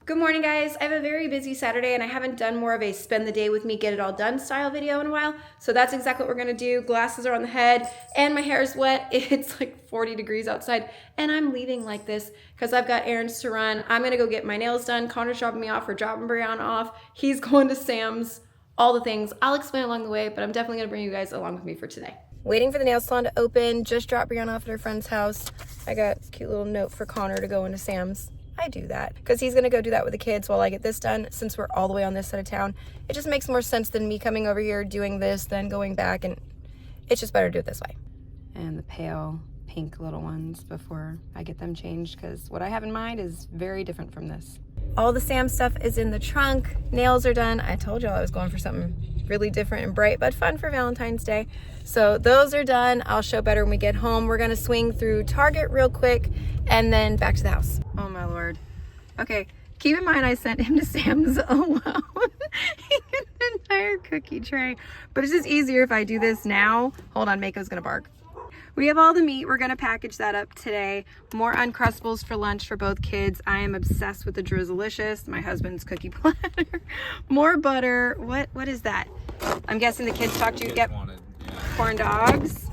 Good morning, guys. I have a very busy Saturday and I haven't done more of a spend the day with me, get it all done style video in a while. So that's exactly what we're gonna do. Glasses are on the head and my hair is wet. It's like 40 degrees outside and I'm leaving like this because I've got errands to run. I'm gonna go get my nails done. Connor's dropping me off or dropping Brianna off. He's going to Sam's, all the things. I'll explain along the way, but I'm definitely gonna bring you guys along with me for today. Waiting for the nail salon to open. Just dropped Brianna off at her friend's house. I got a cute little note for Connor to go into Sam's. I do that because he's gonna go do that with the kids while I get this done. Since we're all the way on this side of town, it just makes more sense than me coming over here doing this then going back, and it's just better to do it this way. And the pale pink little ones before I get them changed, because what I have in mind is very different from this. All the Sam stuff is in the trunk. Nails are done. I told y'all I was going for something really different and bright but fun for Valentine's Day. So those are done. I'll show better when we get home. We're gonna swing through Target real quick and then back to the house. Oh my Lord. Okay, keep in mind I sent him to Sam's alone. He got an entire cookie tray. But it's just easier if I do this now. Hold on, Mako's gonna bark. We have all the meat. We're gonna package that up today. More Uncrustables for lunch for both kids. I am obsessed with the Drizzlicious, my husband's cookie platter. More butter. What is that? I'm guessing the kids talked to you. Yep. Corn dogs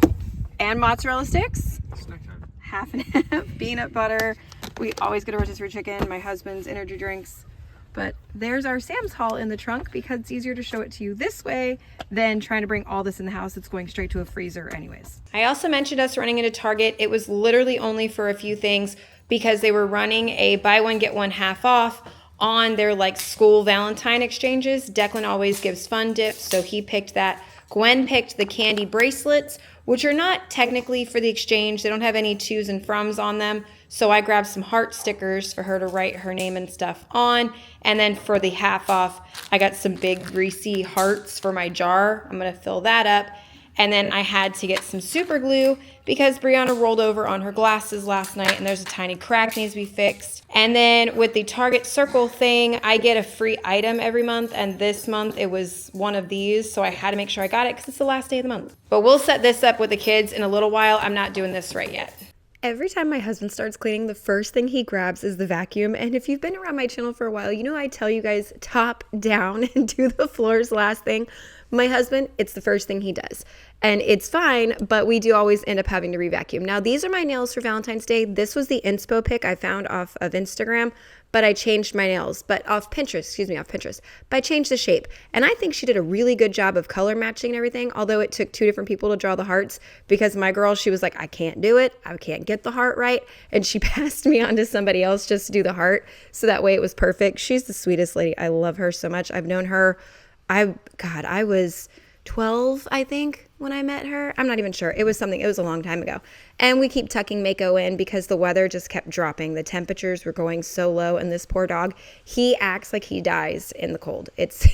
and mozzarella sticks. Snack time. Half and half. Peanut butter. We always get a rotisserie chicken. My husband's energy drinks. But there's our Sam's haul in the trunk because it's easier to show it to you this way than trying to bring all this in the house. It's going straight to a freezer anyways. I also mentioned us running into Target. It was literally only for a few things because they were running a buy one, get one half off on their like school Valentine exchanges. Declan always gives fun gifts, so he picked that. Gwen picked the candy bracelets, which are not technically for the exchange. They don't have any tos and froms on them. So I grabbed some heart stickers for her to write her name and stuff on. And then for the half off, I got some big greasy hearts for my jar. I'm gonna fill that up. And then I had to get some super glue because Brianna rolled over on her glasses last night and there's a tiny crack needs to be fixed. And then with the Target Circle thing, I get a free item every month, and this month it was one of these, so I had to make sure I got it because it's the last day of the month. But we'll set this up with the kids in a little while. I'm not doing this right yet. Every time my husband starts cleaning, the first thing he grabs is the vacuum. And if you've been around my channel for a while, you know I tell you guys top down and do the floors last thing. My husband, it's the first thing he does. And it's fine, but we do always end up having to re-vacuum. Now, these are my nails for Valentine's Day. This was the inspo pic I found off of Instagram, but I changed my nails, but off Pinterest, but I changed the shape. And I think she did a really good job of color matching and everything, although it took two different people to draw the hearts because my girl, she was like, I can't do it. I can't get the heart right. And she passed me on to somebody else just to do the heart. So that way it was perfect. She's the sweetest lady. I love her so much. I've known her. I was 12, I think, when I met her. I'm not even sure. It was a long time ago. And we keep tucking Mako in because the weather just kept dropping. The temperatures were going so low, and this poor dog, he acts like he dies in the cold. It's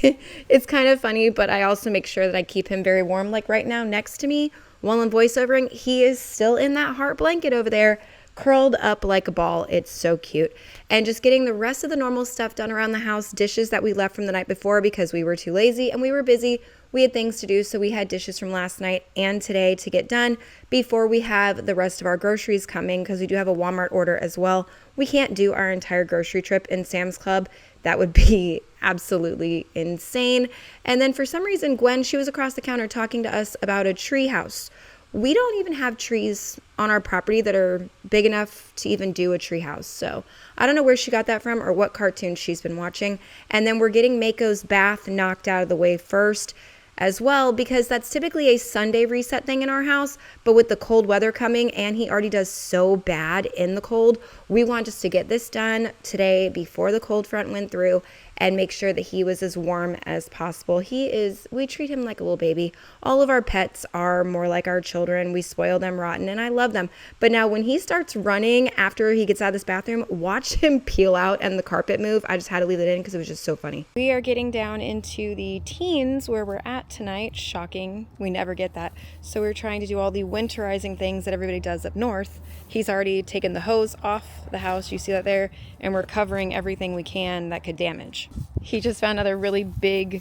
kind of funny, but I also make sure that I keep him very warm. Like right now next to me, while I'm voiceovering, he is still in that heart blanket over there, curled up like a ball. It's so cute. And just getting the rest of the normal stuff done around the house, dishes that we left from the night before because we were too lazy and we were busy. We had things to do, so we had dishes from last night and today to get done before we have the rest of our groceries coming, because we do have a Walmart order as well. We can't do our entire grocery trip in Sam's Club. That would be absolutely insane. And then for some reason, Gwen, she was across the counter talking to us about a tree house. We don't even have trees on our property that are big enough to even do a tree house. So I don't know where she got that from or what cartoon she's been watching. And then we're getting Mako's bath knocked out of the way first as well, because that's typically a Sunday reset thing in our house. But with the cold weather coming, and he already does so bad in the cold, we want just to get this done today before the cold front went through and make sure that he was as warm as possible. We treat him like a little baby. All of our pets are more like our children. We spoil them rotten, and I love them. But now when he starts running after he gets out of this bathroom, watch him peel out and the carpet move. I just had to leave it in because it was just so funny. We are getting down into the teens where we're at tonight. Shocking. We never get that. So we're trying to do all the winterizing things that everybody does up north. He's already taken the hose off the house. You see that there? And we're covering everything we can that could damage. He just found another really big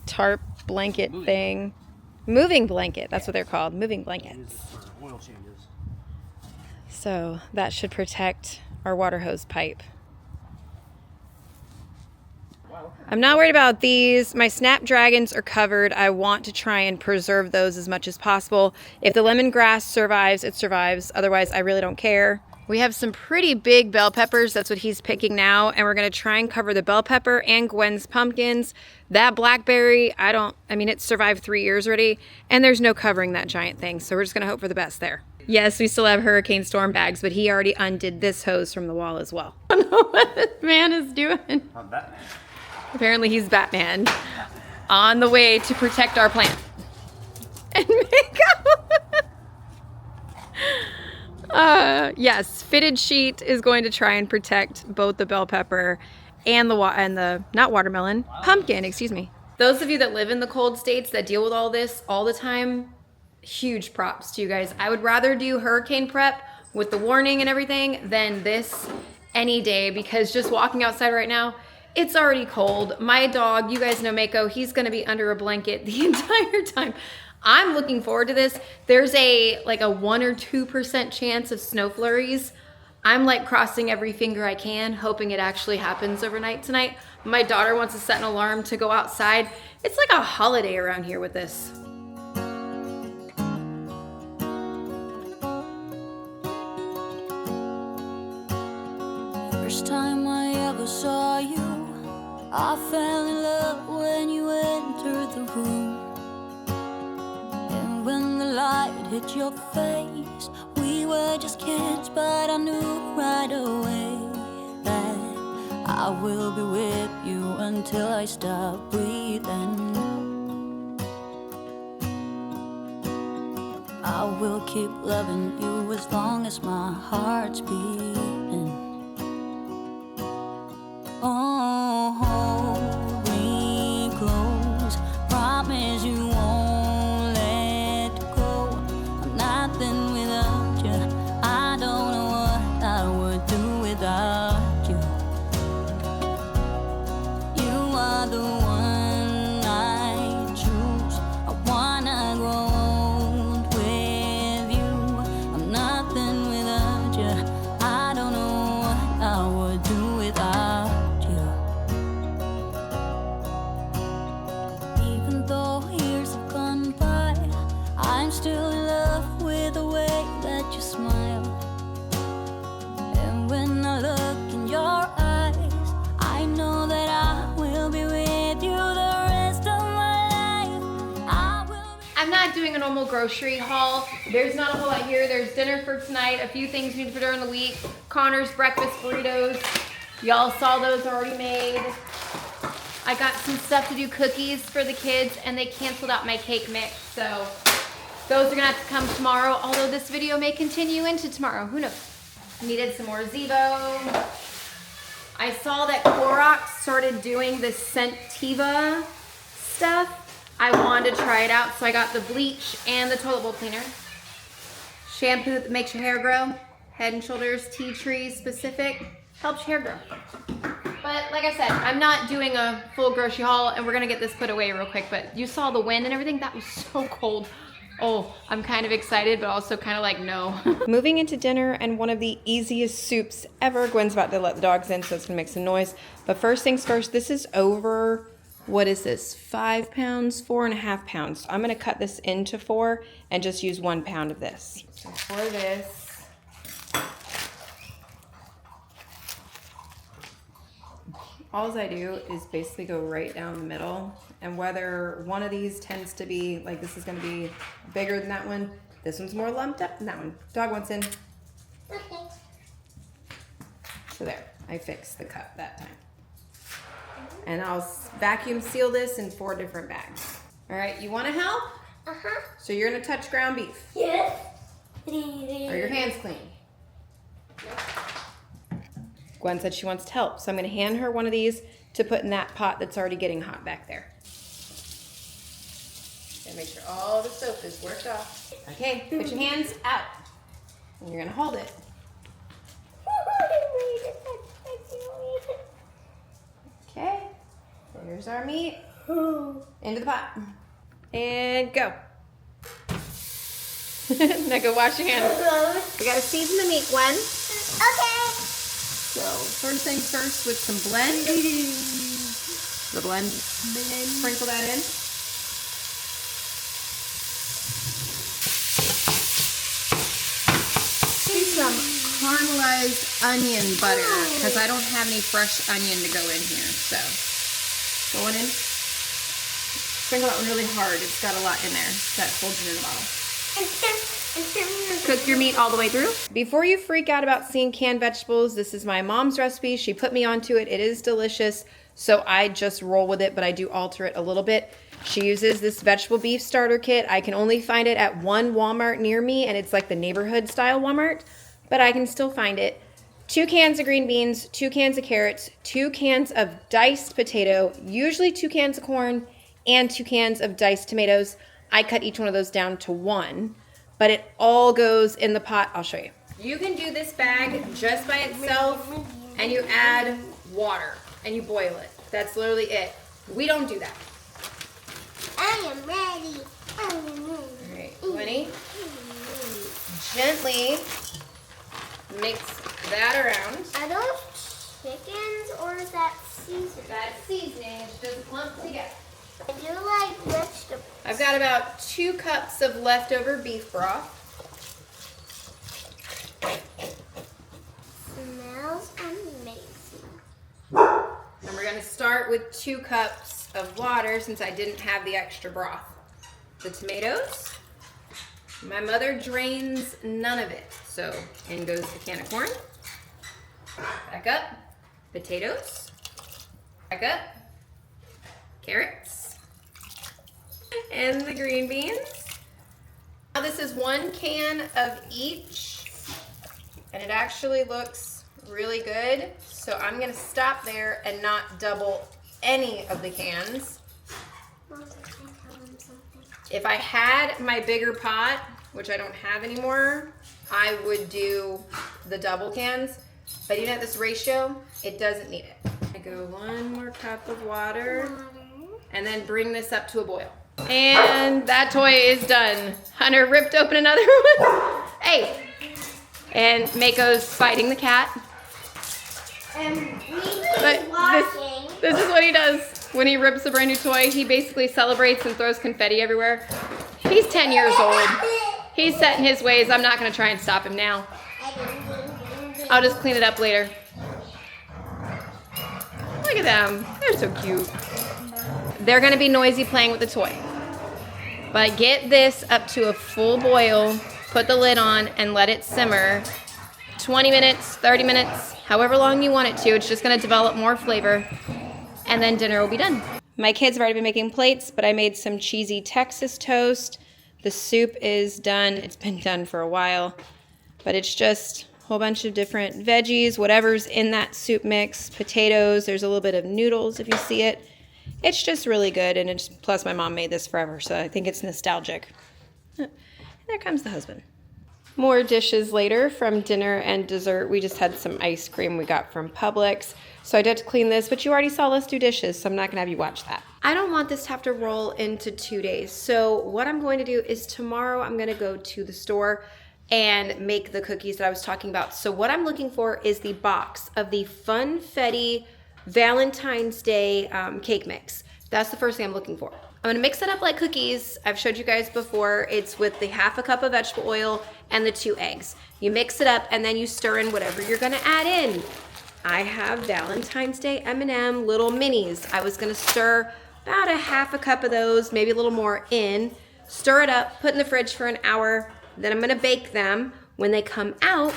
tarp blanket thing. Moving blanket. That's what they're called. Moving blankets. Oil changes. So that should protect our water hose pipe. I'm not worried about these. My snapdragons are covered. I want to try and preserve those as much as possible. If the lemongrass survives, it survives. Otherwise, I really don't care. We have some pretty big bell peppers. That's what he's picking now. And we're gonna try and cover the bell pepper and Gwen's pumpkins. That blackberry, I mean, it's survived 3 years already, and there's no covering that giant thing. So we're just gonna hope for the best there. Yes, we still have hurricane storm bags, but he already undid this hose from the wall as well. I don't know what this man is doing. I'm Batman. Apparently he's Batman on the way to protect our plant. And makeup. Yes, fitted sheet is going to try and protect both the bell pepper and the not watermelon, pumpkin, excuse me. Those of you that live in the cold states that deal with all this all the time, huge props to you guys. I would rather do hurricane prep with the warning and everything than this any day, because just walking outside right now, it's already cold. My dog, you guys know Mako, he's gonna be under a blanket the entire time. I'm looking forward to this. There's like a 1 or 2% chance of snow flurries. I'm like crossing every finger I can, hoping it actually happens overnight tonight. My daughter wants to set an alarm to go outside. It's like a holiday around here with this. First time I ever saw you, I fell in love when you entered the room. And when the light hit your face, we were just kids, but I knew right away that I will be with you until I stop breathing. I will keep loving you as long as my heart's beating. Oh, hold me close, promise you won't let go. I'm nothing without you, I don't know what I would do without you. You are the one I choose, I wanna grow old with you. I'm nothing without you, I don't know what I would do without you. Even though years have gone by, I'm still in love with the way that you smile. And when I look in your eyes, I know that I will be with you the rest of my life. I will be. I'm not doing a normal grocery haul. There's not a whole lot here. There's dinner for tonight, a few things we need for during the week. Connor's breakfast burritos. Y'all saw those already made. I got some stuff to do cookies for the kids, and they canceled out my cake mix, so those are gonna have to come tomorrow, although this video may continue into tomorrow, who knows. Needed some more Zevo. I saw that Clorox started doing this Scentiva stuff. I wanted to try it out, so I got the bleach and the toilet bowl cleaner. Shampoo that makes your hair grow. Head and Shoulders Tea Tree specific. Helps your hair grow. But like I said, I'm not doing a full grocery haul, and we're gonna get this put away real quick, but you saw the wind and everything, that was so cold. Oh, I'm kind of excited, but also kind of like, no. Moving into dinner and one of the easiest soups ever. Gwen's about to let the dogs in, so it's gonna make some noise. But first things first, this is over, what is this, 5 pounds, 4.5 pounds. I'm gonna cut this into 4 and just use 1 pound of this. So for this, all I do is basically go right down the middle, and whether one of these tends to be, like this is gonna be bigger than that one, this one's more lumped up than that one. Dog wants in. Okay. So there, I fixed the cut that time. And I'll vacuum seal this in 4 different bags. All right, you wanna help? Uh-huh. So you're gonna touch ground beef. Yes. Are your hands clean? Gwen said she wants to help, so I'm gonna hand her one of these to put in that pot that's already getting hot back there. And make sure all the soap is worked off. Okay, put your hands out. And you're gonna hold it. Okay, there's our meat. Into the pot. And go. Now go wash your hands. We gotta season the meat, Gwen. Okay. So first things first with some blend. the blend. Sprinkle that in. Some caramelized onion butter because I don't have any fresh onion to go in here. So going in. Sprinkle that one really hard. It's got a lot in there that holds it in the bottle. Cook your meat all the way through. Before you freak out about seeing canned vegetables, this is my mom's recipe. She put me onto it. It is delicious. So I just roll with it, but I do alter it a little bit. She uses this vegetable beef starter kit. I can only find it at one Walmart near me, and it's like the neighborhood style Walmart, but I can still find it. 2 cans of green beans, 2 cans of carrots, 2 cans of diced potato, usually 2 cans of corn, and 2 cans of diced tomatoes. I cut each one of those down to 1, but it all goes in the pot. I'll show you. You can do this bag just by itself, and you add water, and you boil it. That's literally it. We don't do that. I am ready. All right, Winnie, gently mix that around. Are those chickens or is that seasoning? That's seasoning. It doesn't lump together. I do like vegetables. I've got about 2 cups of leftover beef broth. Smells amazing. And we're gonna start with 2 cups of water since I didn't have the extra broth. The tomatoes. My mother drains none of it. So in goes the can of corn. Back up. Potatoes. Back up. Carrots. And the green beans. Now this is 1 can of each. And it actually looks really good. So I'm gonna stop there and not double any of the cans. If I had my bigger pot, which I don't have anymore, I would do the double cans. But even at this ratio, it doesn't need it. I go 1 more cup of water and then bring this up to a boil. And that toy is done. Hunter ripped open another one. Hey! And Mako's fighting the cat. And But this is what he does. When he rips a brand new toy, he basically celebrates and throws confetti everywhere. He's 10 years old. He's set in his ways. I'm not going to try and stop him now. I'll just clean it up later. Look at them. They're so cute. They're going to be noisy playing with the toy. But get this up to a full boil, put the lid on, and let it simmer. 20 minutes, 30 minutes, however long you want it to. It's just going to develop more flavor. And then dinner will be done. My kids have already been making plates, but I made some cheesy Texas toast. The soup is done. It's been done for a while, but it's just a whole bunch of different veggies, whatever's in that soup mix, potatoes. There's a little bit of noodles if you see it. It's just really good, and it's plus my mom made this forever, so I think it's nostalgic. And there comes the husband. More dishes later from dinner and dessert. We just had some ice cream we got from Publix. So I did to clean this, but you already saw us do dishes, so I'm not gonna have you watch that. I don't want this to have to roll into 2 days. So what I'm going to do is tomorrow I'm gonna go to the store and make the cookies that I was talking about. So what I'm looking for is the box of the Funfetti Valentine's Day cake mix. That's the first thing I'm looking for. I'm gonna mix it up like cookies. I've showed you guys before. It's with the 1/2 cup of vegetable oil and the 2 eggs. You mix it up and then you stir in whatever you're gonna add in. I have Valentine's Day M&M little minis. I was gonna stir about a 1/2 cup of those, maybe a little more in, stir it up, put in the fridge for an hour, then I'm gonna bake them. When they come out,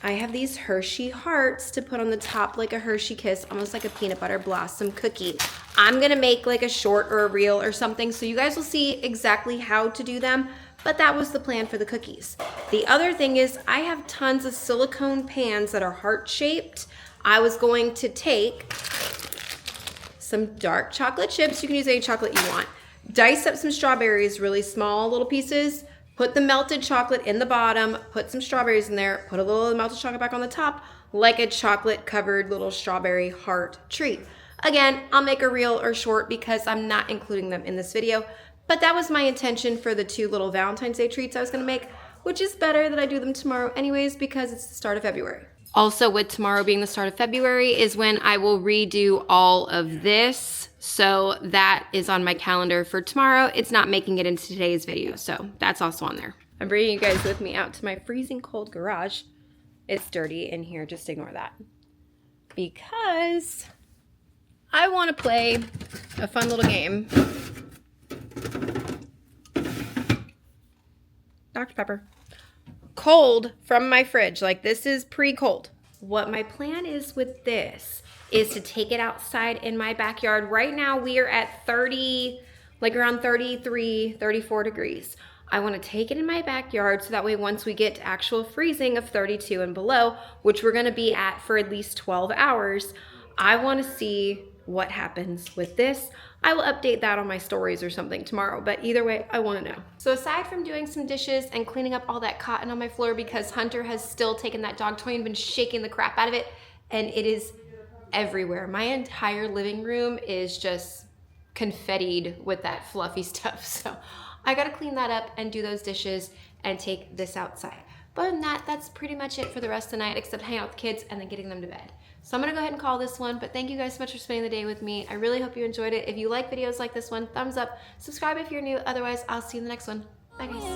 I have these Hershey hearts to put on the top like a Hershey Kiss, almost like a peanut butter blossom cookie. I'm gonna make like a short or a reel or something, so you guys will see exactly how to do them, but that was the plan for the cookies. The other thing is I have tons of silicone pans that are heart-shaped. I was going to take some dark chocolate chips. You can use any chocolate you want. Dice up some strawberries, really small little pieces. Put the melted chocolate in the bottom, put some strawberries in there, put a little melted chocolate back on the top, like a chocolate-covered little strawberry heart treat. Again, I'll make a reel or short because I'm not including them in this video, but that was my intention for the 2 little Valentine's Day treats I was gonna make, which is better that I do them tomorrow anyways because it's the start of February. Also, with tomorrow being the start of February is when I will redo all of this. So that is on my calendar for tomorrow. It's not making it into today's video, so that's also on there. I'm bringing you guys with me out to my freezing cold garage. It's dirty in here, just ignore that. Because I want to play a fun little game. Dr. Pepper. Cold from my fridge. Like, this is pre-cold. What my plan is with this is to take it outside in my backyard. Right now we are at 30, like around 33, 34 degrees. I want to take it in my backyard so that way once we get to actual freezing of 32 and below, which we're going to be at for at least 12 hours, I want to see what happens with this. I will update that on my stories or something tomorrow, but either way, I want to know. So aside from doing some dishes and cleaning up all that cotton on my floor, because Hunter has still taken that dog toy and been shaking the crap out of it, and it is everywhere. My entire living room is just confettied with that fluffy stuff. So I gotta clean that up and do those dishes and take this outside. But other than that, that's pretty much it for the rest of the night, except hang out with the kids and then getting them to bed. So I'm gonna go ahead and call this one, but thank you guys so much for spending the day with me. I really hope you enjoyed it. If you like videos like this one, thumbs up, subscribe if you're new. Otherwise, I'll see you in the next one. Bye guys.